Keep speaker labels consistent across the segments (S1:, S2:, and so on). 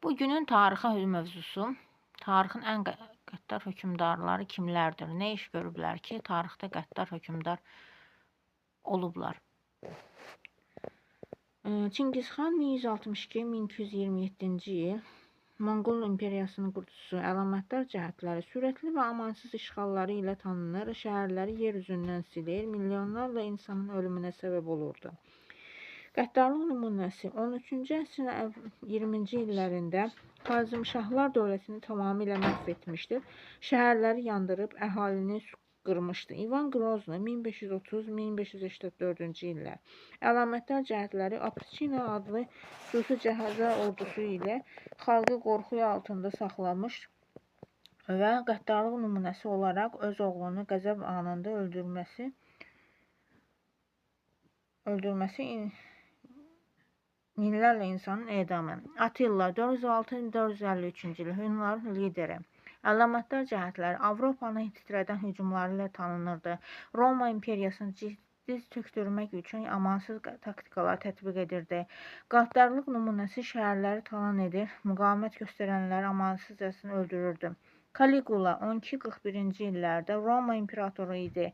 S1: Bugünün tarixi mövzusu, tarixin ən qəddar hökmdarları kimlərdir? Nə iş görüblər ki, tarixdə qəddar hökmdar olublar? Çingizxan 1162-1227-ci il Monqol imperiyasının qurucusu, əlamətdar cəhətləri, sürətli və amansız işğalları ilə tanınır, şəhərləri yer üzündən silir, milyonlarla insanın ölümünə səbəb olurdu. Qəddarlıq nümunəsi 13-cü əsrin 20-ci illərində Xarəzmşahlar dövlətini tamamilə məhv etmişdir. Şəhərləri yandırıb əhalini qırmışdı. İvan Qrozny 1530-1584-cü illər. Əlamətdar cəhətləri Opriçina adlı xüsusi cəbhə ordusu ilə xalqı qorxu altında saxlamış və qəddarlıq nümunəsi olaraq öz oğlunu qəzəb anında öldürməsi minlərlə insanın edamı. Attila 406-453-cü il Hunların lideri. Əlamətdar cəhətləri Avropanı titrədən hücumları ilə tanınırdı. Roma imperiyasını ciddi tökdürmək üçün amansız taktikalar tətbiq edirdi. Qəddarlıq nümunəsi şəhərləri talan edir, müqavimət göstərənləri amansızcasına öldürürdü. Caligula 12-41-ci illərdə Roma imperatoru idi.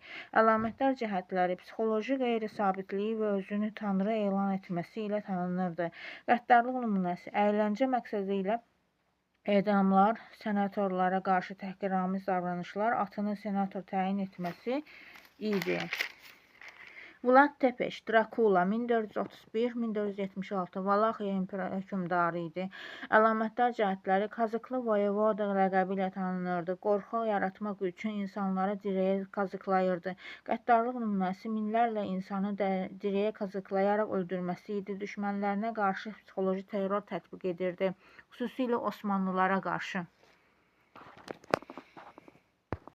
S1: Əlamətdar cəhətləri psixoloji qeyri-sabitliyi və özünü tanrı elan etməsi ilə tanınırdı. Qəddarlıq nümunəsi əyləncə məqsədi ilə edamlar, senatorlara qarşı təhqiramiz davranışlar, atını senator təyin etməsi idi. Vlad Tepes, Drakula 1431-1476 Valaxiya hökmdarı idi. Əlamətdar cəhətləri kazıklı voyevoda ləqəbi ilə tanınırdı. Qorxu yaratmaq üçün insanları dirəyə kazıklayırdı. Qəddarlıq nümunəsi minlərlə insanı dirəyə kazıklayaraq öldürməsi idi. Düşmənlərinə qarşı psixoloji terror tətbiq edirdi, xüsusilə Osmanlılara qarşı.